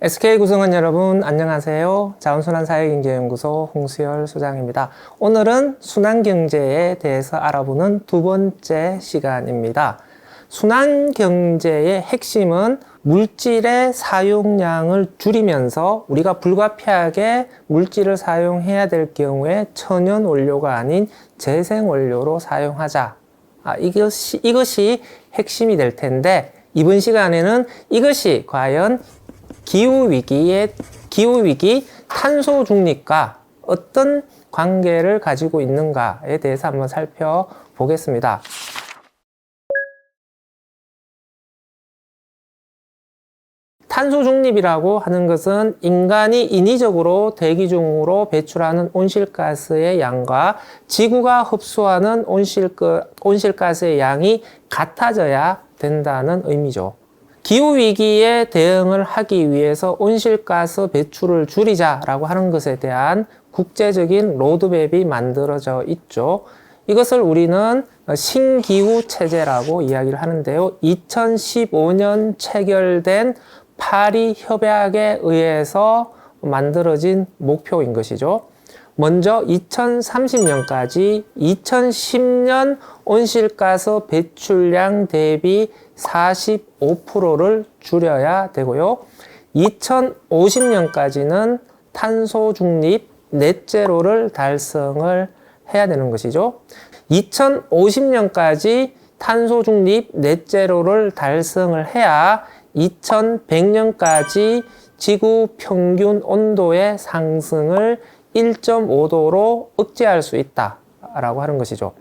SK 구성원 여러분 안녕하세요. 자원순환사회경제연구소 홍수열 소장입니다. 오늘은 순환경제에 대해서 알아보는 두 번째 시간입니다. 순환경제의 핵심은 물질의 사용량을 줄이면서 우리가 불가피하게 물질을 사용해야 될 경우에 천연 원료가 아닌 재생 원료로 사용하자. 이것이 핵심이 될 텐데, 이번 시간에는 이것이 과연 기후위기, 탄소 중립과 어떤 관계를 가지고 있는가에 대해서 한번 살펴보겠습니다. 탄소 중립이라고 하는 것은 인간이 인위적으로 대기 중으로 배출하는 온실가스의 양과 지구가 흡수하는 온실가스의 양이 같아져야 된다는 의미죠. 기후위기에 대응을 하기 위해서 온실가스 배출을 줄이자라고 하는 것에 대한 국제적인 로드맵이 만들어져 있죠. 이것을 우리는 신기후 체제라고 이야기를 하는데요. 2015년 체결된 파리 협약에 의해서 만들어진 목표인 것이죠. 먼저 2030년까지 2010년 온실가스 배출량 대비 45%를 줄여야 되고요. 2050년까지는 탄소 중립 넷제로를 달성을 해야 되는 것이죠. 2050년까지 탄소 중립 넷제로를 달성을 해야 2100년까지 지구 평균 온도의 상승을 1.5도로 억제할 수 있다라고 하는 것이죠.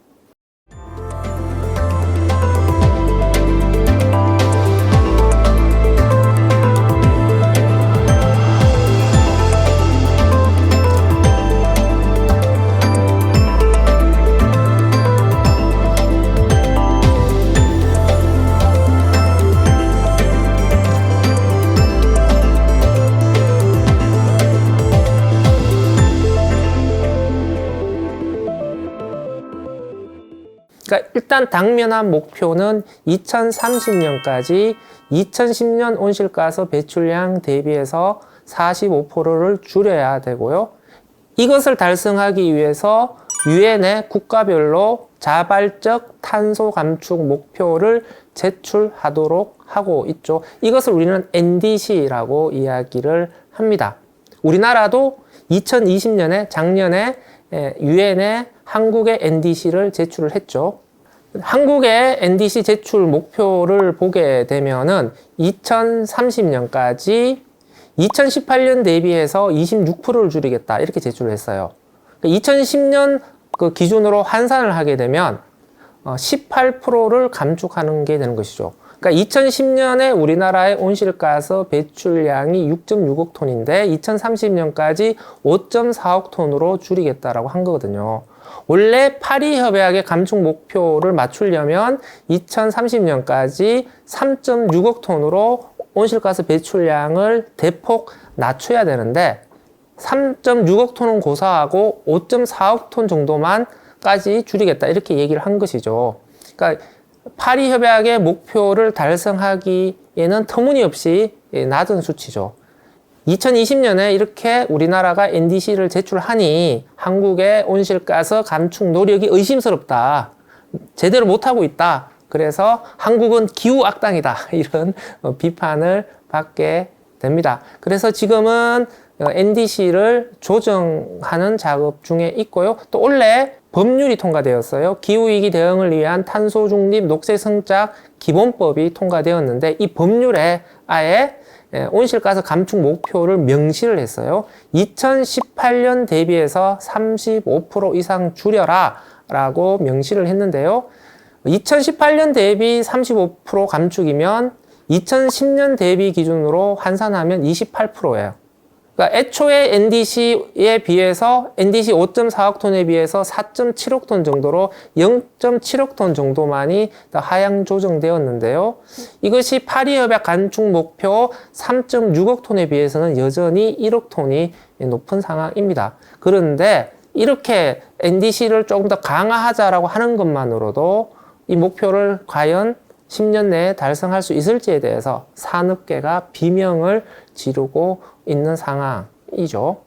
그러니까 일단 당면한 목표는 2030년까지 2010년 온실가스 배출량 대비해서 45%를 줄여야 되고요. 이것을 달성하기 위해서 유엔의 국가별로 자발적 탄소 감축 목표를 제출하도록 하고 있죠. 이것을 우리는 NDC라고 이야기를 합니다. 우리나라도 2020년에 작년에 유엔에 한국의 NDC를 제출을 했죠. 한국의 NDC 제출 목표를 보게 되면은 2030년까지 2018년 대비해서 26%를 줄이겠다 이렇게 제출을 했어요. 2010년 그 기준으로 환산을 하게 되면 18%를 감축하는 게 되는 것이죠. 그러니까 2010년에 우리나라의 온실가스 배출량이 6.6억 톤인데 2030년까지 5.4억 톤으로 줄이겠다라고 한 거거든요. 원래 파리 협약의 감축 목표를 맞추려면 2030년까지 3.6억 톤으로 온실가스 배출량을 대폭 낮춰야 되는데 3.6억 톤은 고사하고 5.4억 톤 정도만까지 줄이겠다 이렇게 얘기를 한 것이죠. 그러니까 파리 협약의 목표를 달성하기에는 터무니없이 낮은 수치죠. 2020년에 이렇게 우리나라가 NDC를 제출하니 한국의 온실가스 감축 노력이 의심스럽다. 제대로 못하고 있다. 그래서 한국은 기후악당이다. 이런 비판을 받게 됩니다. 그래서 지금은 NDC를 조정하는 작업 중에 있고요. 또 올해 법률이 통과되었어요. 기후위기 대응을 위한 탄소 중립 녹색 성장 기본법이 통과되었는데 이 법률에 아예 온실가스 감축 목표를 명시를 했어요. 2018년 대비해서 35% 이상 줄여라 라고 명시를 했는데요. 2018년 대비 35% 감축이면 2010년 대비 기준으로 환산하면 28%예요. 그러니까 애초에 NDC에 비해서 NDC 5.4억 톤에 비해서 4.7억 톤 정도로 0.7억 톤 정도만이 더 하향 조정되었는데요. 이것이 파리협약 감축 목표 3.6억 톤에 비해서는 여전히 1억 톤이 높은 상황입니다. 그런데 이렇게 NDC를 조금 더 강화하자라고 하는 것만으로도 이 목표를 과연 10년 내에 달성할 수 있을지에 대해서 산업계가 비명을 지르고 있는 상황이죠.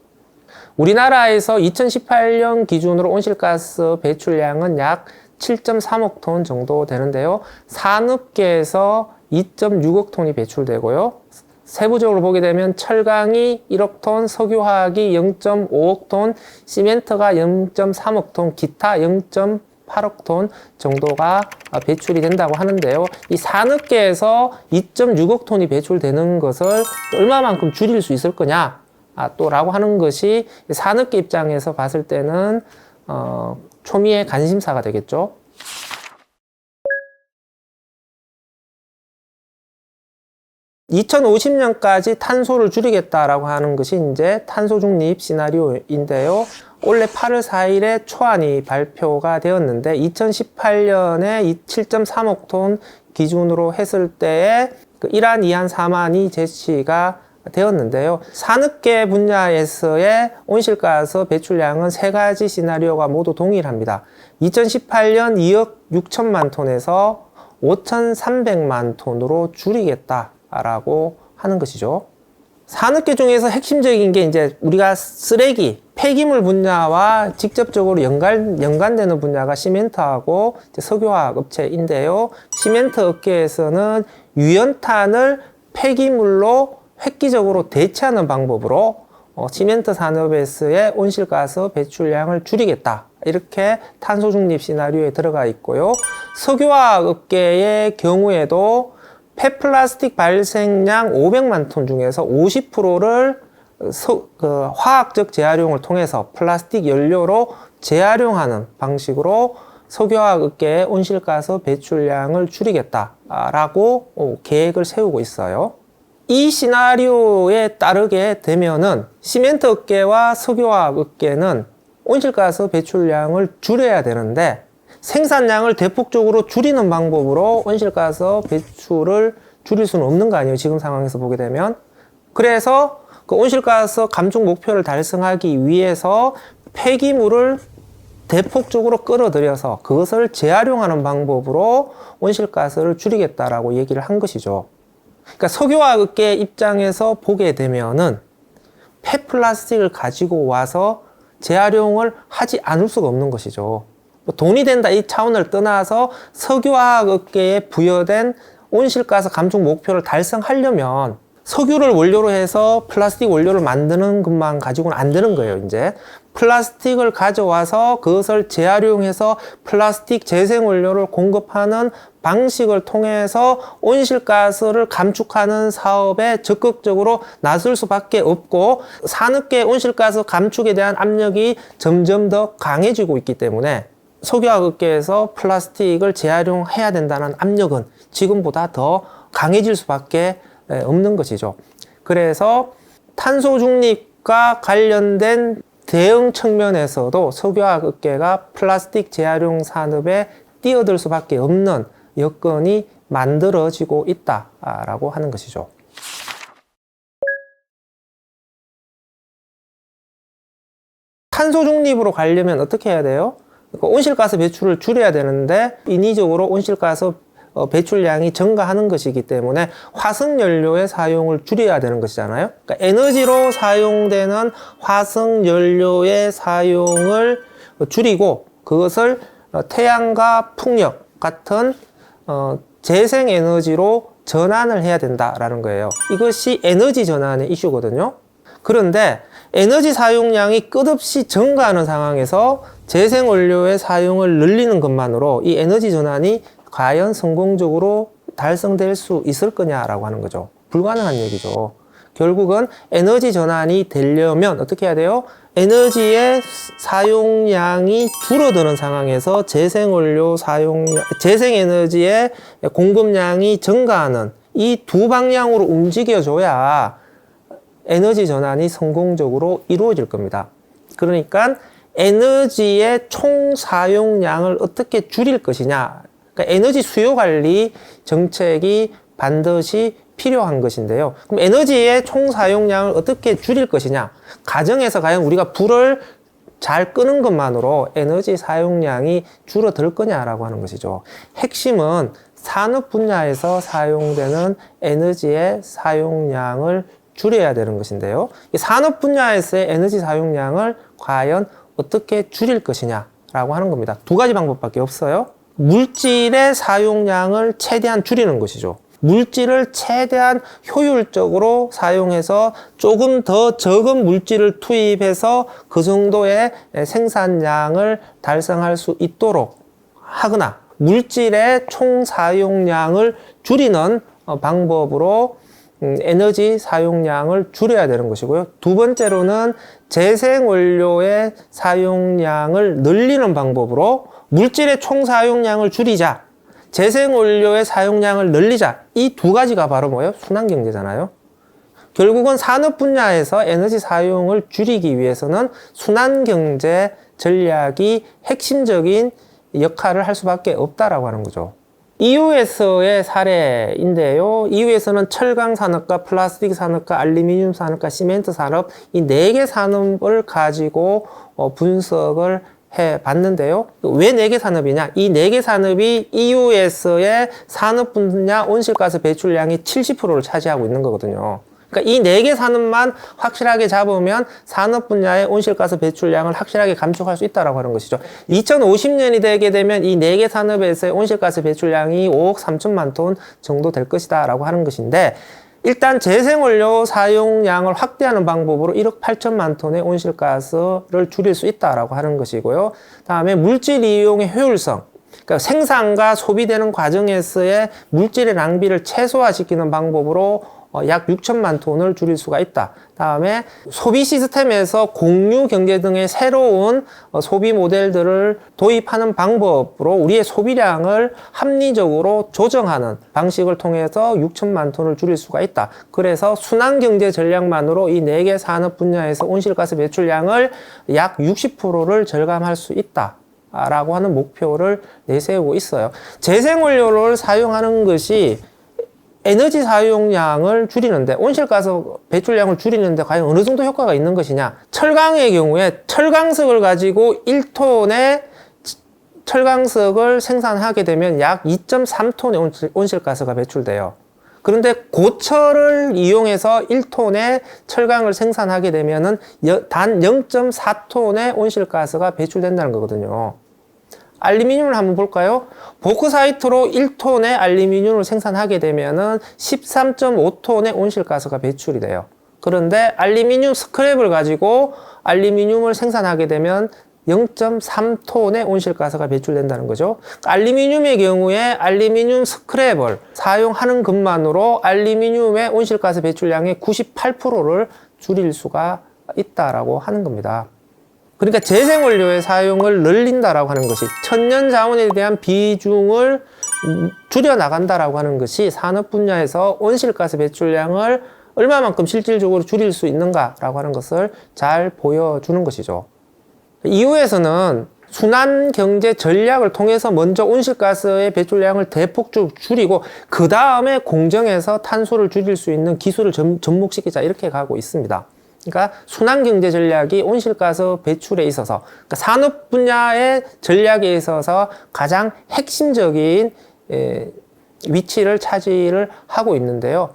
우리나라에서 2018년 기준으로 온실가스 배출량은 약 7.3억 톤 정도 되는데요. 산업계에서 2.6억 톤이 배출되고요. 세부적으로 보게 되면 철강이 1억 톤, 석유화학이 0.5억 톤, 시멘트가 0.3억 톤, 기타 0.8억 톤 정도가 배출이 된다고 하는데요. 이 산업계에서 2.6억 톤이 배출되는 것을 얼마만큼 줄일 수 있을 거냐 또 라고 하는 것이 산업계 입장에서 봤을 때는 초미의 관심사가 되겠죠. (2050년까지) 탄소를 줄이겠다라고 하는 것이 이제 탄소 중립 시나리오인데요. 올해 8월 4일에 초안이 발표가 되었는데 2018년에 7.3억 톤 기준으로 했을 때에 1안, 2안, 3안이 제시가 되었는데요. 산업계 분야에서의 온실가스 배출량은 세 가지 시나리오가 모두 동일합니다. 2018년 2억 6천만 톤에서 5,300만 톤으로 줄이겠다라고 하는 것이죠. 산업계 중에서 핵심적인 게 이제 우리가 쓰레기, 폐기물 분야와 직접적으로 연관되는 분야가 시멘트하고 석유화학 업체인데요. 시멘트 업계에서는 유연탄을 폐기물로 획기적으로 대체하는 방법으로 시멘트 산업에서의 온실가스 배출량을 줄이겠다. 이렇게 탄소 중립 시나리오에 들어가 있고요. 석유화학 업계의 경우에도 폐플라스틱 발생량 500만 톤 중에서 50%를 화학적 재활용을 통해서 플라스틱 연료로 재활용하는 방식으로 석유화학 업계의 온실가스 배출량을 줄이겠다라고 계획을 세우고 있어요. 이 시나리오에 따르게 되면은 시멘트 업계와 석유화학 업계는 온실가스 배출량을 줄여야 되는데 생산량을 대폭적으로 줄이는 방법으로 온실가스 배출을 줄일 수는 없는 거 아니에요, 지금 상황에서 보게 되면. 그래서 그 온실가스 감축 목표를 달성하기 위해서 폐기물을 대폭적으로 끌어들여서 그것을 재활용하는 방법으로 온실가스를 줄이겠다라고 얘기를 한 것이죠. 그러니까 석유화학 업계 입장에서 보게 되면은 폐플라스틱을 가지고 와서 재활용을 하지 않을 수가 없는 것이죠. 돈이 된다 이 차원을 떠나서 석유화학 업계에 부여된 온실가스 감축 목표를 달성하려면 석유를 원료로 해서 플라스틱 원료를 만드는 것만 가지고는 안 되는 거예요, 이제. 플라스틱을 가져와서 그것을 재활용해서 플라스틱 재생 원료를 공급하는 방식을 통해서 온실가스를 감축하는 사업에 적극적으로 나설 수밖에 없고 산업계 온실가스 감축에 대한 압력이 점점 더 강해지고 있기 때문에 석유화학 업계에서 플라스틱을 재활용해야 된다는 압력은 지금보다 더 강해질 수밖에 없는 것이죠. 그래서 탄소 중립과 관련된 대응 측면에서도 석유화학 업계가 플라스틱 재활용 산업에 뛰어들 수밖에 없는 여건이 만들어지고 있다라고 하는 것이죠. 탄소 중립으로 가려면 어떻게 해야 돼요? 온실가스 배출을 줄여야 되는데 인위적으로 온실가스 배출량이 증가하는 것이기 때문에 화석연료의 사용을 줄여야 되는 것이잖아요. 그러니까 에너지로 사용되는 화석연료의 사용을 줄이고 그것을 태양과 풍력 같은 재생에너지로 전환을 해야 된다라는 거예요. 이것이 에너지 전환의 이슈거든요. 그런데 에너지 사용량이 끝없이 증가하는 상황에서 재생원료의 사용을 늘리는 것만으로 이 에너지 전환이 과연 성공적으로 달성될 수 있을 거냐라고 하는 거죠. 불가능한 얘기죠. 결국은 에너지 전환이 되려면 어떻게 해야 돼요? 에너지의 사용량이 줄어드는 상황에서 재생에너지의 공급량이 증가하는 이 두 방향으로 움직여줘야 에너지 전환이 성공적으로 이루어질 겁니다. 그러니까 에너지의 총 사용량을 어떻게 줄일 것이냐. 그러니까 에너지 수요 관리 정책이 반드시 필요한 것인데요. 그럼 에너지의 총 사용량을 어떻게 줄일 것이냐? 가정에서 과연 우리가 불을 잘 끄는 것만으로 에너지 사용량이 줄어들 거냐라고 하는 것이죠. 핵심은 산업 분야에서 사용되는 에너지의 사용량을 줄여야 되는 것인데요. 이 산업 분야에서의 에너지 사용량을 과연 어떻게 줄일 것이냐라고 하는 겁니다. 두 가지 방법밖에 없어요. 물질의 사용량을 최대한 줄이는 것이죠. 물질을 최대한 효율적으로 사용해서 조금 더 적은 물질을 투입해서 그 정도의 생산량을 달성할 수 있도록 하거나 물질의 총 사용량을 줄이는 방법으로 에너지 사용량을 줄여야 되는 것이고요. 두 번째로는 재생원료의 사용량을 늘리는 방법으로 물질의 총 사용량을 줄이자, 재생원료의 사용량을 늘리자. 이 두 가지가 바로 뭐예요? 순환경제잖아요. 결국은 산업 분야에서 에너지 사용을 줄이기 위해서는 순환경제 전략이 핵심적인 역할을 할 수밖에 없다라고 하는 거죠. EU에서의 사례인데요. EU에서는 철강 산업과 플라스틱 산업과 알루미늄 산업과 시멘트 산업 이 4개 산업을 가지고 분석을 해 봤는데요. 왜 4개 산업이냐? 이 4개 산업이 EU에서의 산업 분야 온실가스 배출량이 70%를 차지하고 있는 거거든요. 그러니까 이 4개 산업만 확실하게 잡으면 산업 분야의 온실가스 배출량을 확실하게 감축할 수 있다고 하는 것이죠. 2050년이 되게 되면 이 4개 산업에서의 온실가스 배출량이 5억 3천만 톤 정도 될 것이다 라고 하는 것인데, 일단 재생원료 사용량을 확대하는 방법으로 1억 8천만 톤의 온실가스를 줄일 수 있다고 하는 것이고요. 다음에 물질 이용의 효율성, 그러니까 생산과 소비되는 과정에서의 물질의 낭비를 최소화시키는 방법으로 약 6천만 톤을 줄일 수가 있다. 다음에 소비 시스템에서 공유 경제 등의 새로운 소비 모델들을 도입하는 방법으로 우리의 소비량을 합리적으로 조정하는 방식을 통해서 6천만 톤을 줄일 수가 있다. 그래서 순환경제 전략만으로 이 4개 산업 분야에서 온실가스 배출량을 약 60%를 절감할 수 있다. 라고 하는 목표를 내세우고 있어요. 재생원료를 사용하는 것이 에너지 사용량을 줄이는데, 온실가스 배출량을 줄이는데 과연 어느 정도 효과가 있는 것이냐? 철강의 경우에 철강석을 가지고 1톤의 철강석을 생산하게 되면 약 2.3톤의 온실가스가 배출돼요. 그런데 고철을 이용해서 1톤의 철강을 생산하게 되면은 단 0.4톤의 온실가스가 배출된다는 거거든요. 알루미늄을 한번 볼까요? 보크사이트로 1톤의 알루미늄을 생산하게 되면은 13.5톤의 온실가스가 배출이 돼요. 그런데 알루미늄 스크랩을 가지고 알루미늄을 생산하게 되면 0.3톤의 온실가스가 배출된다는 거죠. 알루미늄의 경우에 알루미늄 스크랩을 사용하는 것만으로 알루미늄의 온실가스 배출량의 98%를 줄일 수가 있다라고 하는 겁니다. 그러니까 재생원료의 사용을 늘린다라고 하는 것이, 천연 자원에 대한 비중을 줄여나간다라고 하는 것이 산업 분야에서 온실가스 배출량을 얼마만큼 실질적으로 줄일 수 있는가라고 하는 것을 잘 보여주는 것이죠. 이후에서는 순환경제 전략을 통해서 먼저 온실가스의 배출량을 대폭 줄이고 그 다음에 공정에서 탄소를 줄일 수 있는 기술을 접목시키자, 이렇게 가고 있습니다. 그러니까 순환경제 전략이 온실가스 배출에 있어서, 그러니까 산업 분야의 전략에 있어서 가장 핵심적인 위치를 차지를 하고 있는데요.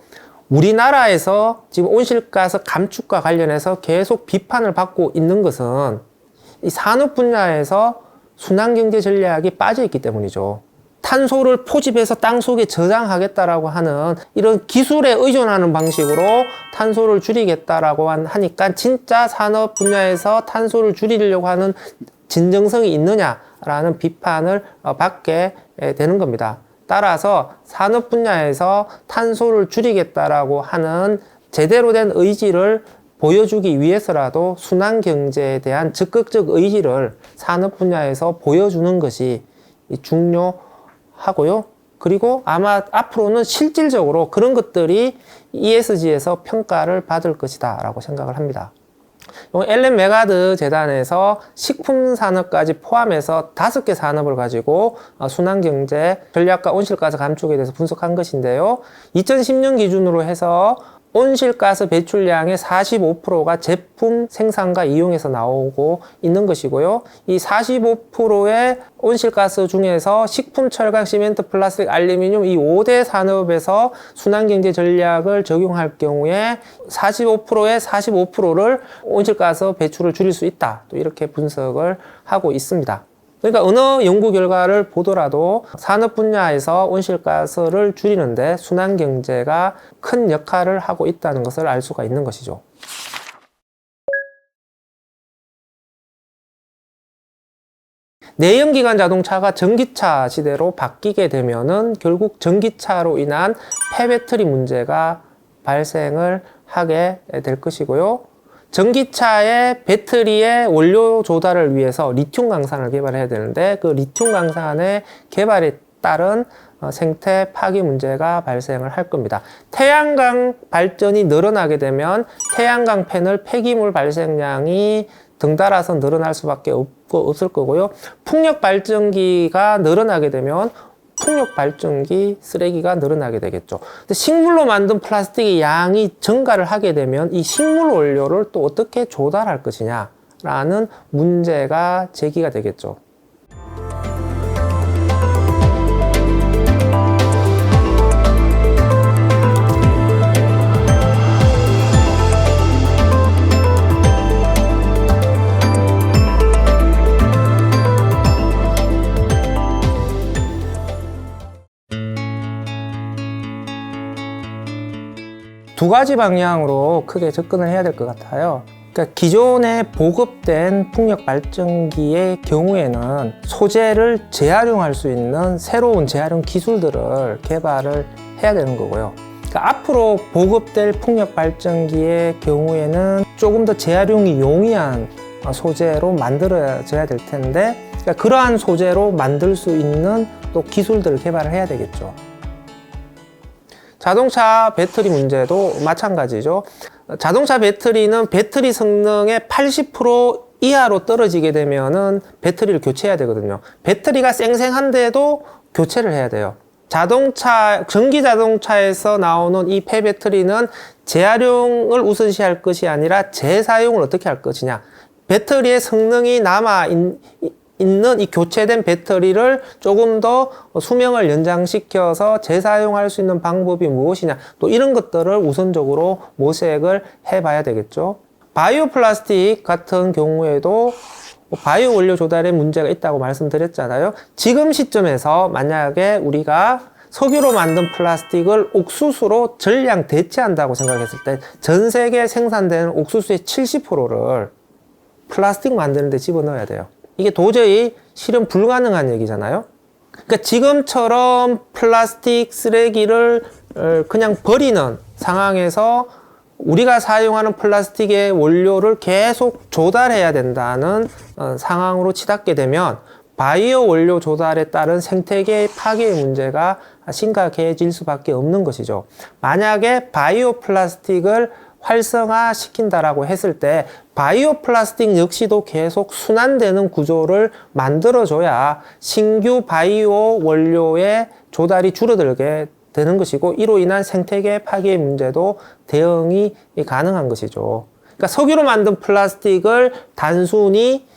우리나라에서 지금 온실가스 감축과 관련해서 계속 비판을 받고 있는 것은 이 산업 분야에서 순환경제 전략이 빠져 있기 때문이죠. 탄소를 포집해서 땅속에 저장하겠다라고 하는 이런 기술에 의존하는 방식으로 탄소를 줄이겠다라고 하니까 진짜 산업 분야에서 탄소를 줄이려고 하는 진정성이 있느냐라는 비판을 받게 되는 겁니다. 따라서 산업 분야에서 탄소를 줄이겠다라고 하는 제대로 된 의지를 보여주기 위해서라도 순환경제에 대한 적극적 의지를 산업 분야에서 보여주는 것이 중요하고요. 그리고 아마 앞으로는 실질적으로 그런 것들이 ESG에서 평가를 받을 것이다 라고 생각을 합니다. 앨런 메가드 재단에서 식품 산업까지 포함해서 5개 산업을 가지고 순환경제 전략과 온실가스 감축에 대해서 분석한 것인데요. 2010년 기준으로 해서 온실가스 배출량의 45%가 제품 생산과 이용에서 나오고 있는 것이고요. 이 45%의 온실가스 중에서 식품, 철강, 시멘트, 플라스틱, 알루미늄 이 5대 산업에서 순환경제 전략을 적용할 경우에 45%의 45%를 온실가스 배출을 줄일 수 있다. 또 이렇게 분석을 하고 있습니다. 그러니까 어느 연구 결과를 보더라도 산업 분야에서 온실가스를 줄이는데 순환경제가 큰 역할을 하고 있다는 것을 알 수가 있는 것이죠. 내연기관 자동차가 전기차 시대로 바뀌게 되면은 결국 전기차로 인한 폐배터리 문제가 발생을 하게 될 것이고요. 전기차의 배터리의 원료 조달을 위해서 리튬 강산을 개발해야 되는데 그 리튬 강산의 개발에 따른 생태 파괴 문제가 발생을 할 겁니다. 태양광 발전이 늘어나게 되면 태양광 패널 폐기물 발생량이 덩달아서 늘어날 수밖에 없을 거고요. 풍력 발전기가 늘어나게 되면 풍력 발전기 쓰레기가 늘어나게 되겠죠. 근데 식물로 만든 플라스틱의 양이 증가를 하게 되면 이 식물 원료를 또 어떻게 조달할 것이냐라는 문제가 제기가 되겠죠. 두 가지 방향으로 크게 접근을 해야 될 것 같아요. 그러니까 기존에 보급된 풍력 발전기의 경우에는 소재를 재활용할 수 있는 새로운 재활용 기술들을 개발을 해야 되는 거고요. 그러니까 앞으로 보급될 풍력 발전기의 경우에는 조금 더 재활용이 용이한 소재로 만들어져야 될 텐데, 그러니까 그러한 소재로 만들 수 있는 또 기술들을 개발을 해야 되겠죠. 자동차 배터리 문제도 마찬가지죠. 자동차 배터리는 배터리 성능의 80% 이하로 떨어지게 되면은 배터리를 교체해야 되거든요. 배터리가 쌩쌩한데도 교체를 해야 돼요. 전기 자동차에서 나오는 이 폐배터리는 재활용을 우선시할 것이 아니라 재사용을 어떻게 할 것이냐. 배터리의 성능이 있는 이 교체된 배터리를 조금 더 수명을 연장시켜서 재사용할 수 있는 방법이 무엇이냐, 또 이런 것들을 우선적으로 모색을 해봐야 되겠죠. 바이오 플라스틱 같은 경우에도 바이오 원료 조달에 문제가 있다고 말씀드렸잖아요. 지금 시점에서 만약에 우리가 석유로 만든 플라스틱을 옥수수로 전량 대체한다고 생각했을 때 전 세계 생산되는 옥수수의 70%를 플라스틱 만드는 데 집어넣어야 돼요. 이게 도저히 실현 불가능한 얘기잖아요. 그러니까 지금처럼 플라스틱 쓰레기를 그냥 버리는 상황에서 우리가 사용하는 플라스틱의 원료를 계속 조달해야 된다는 상황으로 치닫게 되면 바이오 원료 조달에 따른 생태계 파괴의 문제가 심각해질 수밖에 없는 것이죠. 만약에 바이오 플라스틱을 활성화시킨다라고 했을 때 바이오 플라스틱 역시도 계속 순환되는 구조를 만들어줘야 신규 바이오 원료의 조달이 줄어들게 되는 것이고, 이로 인한 생태계 파괴의 문제도 대응이 가능한 것이죠. 그러니까 석유로 만든 플라스틱을 단순히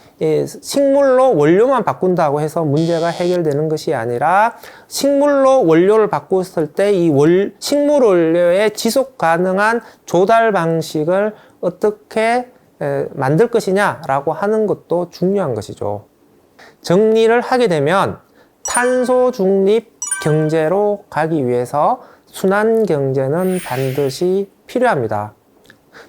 식물로 원료만 바꾼다고 해서 문제가 해결되는 것이 아니라 식물로 원료를 바꿨을 때 이 식물 원료의 지속 가능한 조달 방식을 어떻게 만들 것이냐라고 하는 것도 중요한 것이죠. 정리를 하게 되면 탄소 중립 경제로 가기 위해서 순환 경제는 반드시 필요합니다.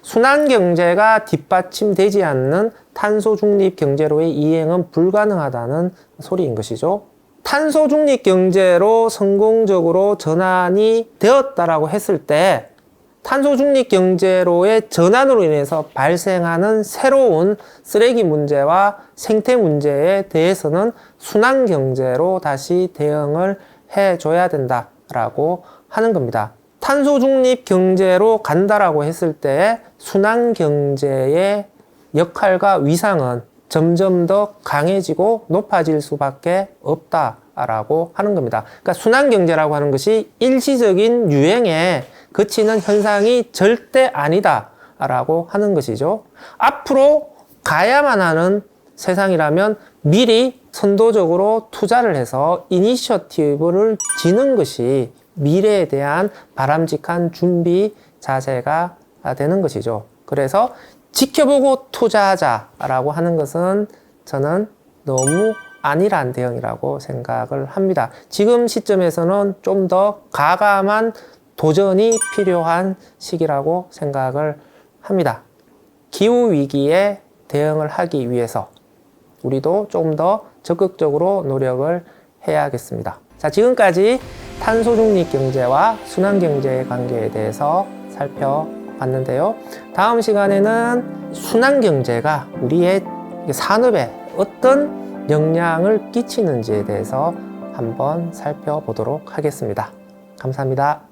순환 경제가 뒷받침되지 않는 탄소 중립 경제로의 이행은 불가능하다는 소리인 것이죠. 탄소 중립 경제로 성공적으로 전환이 되었다라고 했을 때 탄소 중립 경제로의 전환으로 인해서 발생하는 새로운 쓰레기 문제와 생태 문제에 대해서는 순환 경제로 다시 대응을 해줘야 된다라고 하는 겁니다. 탄소 중립 경제로 간다라고 했을 때 순환 경제의 역할과 위상은 점점 더 강해지고 높아질 수밖에 없다라고 하는 겁니다. 그러니까 순환 경제라고 하는 것이 일시적인 유행에 그치는 현상이 절대 아니다라고 하는 것이죠. 앞으로 가야만 하는 세상이라면 미리 선도적으로 투자를 해서 이니셔티브를 지는 것이 미래에 대한 바람직한 준비 자세가 되는 것이죠. 그래서 지켜보고 투자하자라고 하는 것은 저는 너무 안일한 대응이라고 생각을 합니다. 지금 시점에서는 좀 더 과감한 도전이 필요한 시기라고 생각을 합니다. 기후위기에 대응을 하기 위해서 우리도 좀 더 적극적으로 노력을 해야겠습니다. 자, 지금까지 탄소중립 경제와 순환경제의 관계에 대해서 살펴봤는데요. 다음 시간에는 순환경제가 우리의 산업에 어떤 영향을 끼치는지에 대해서 한번 살펴보도록 하겠습니다. 감사합니다.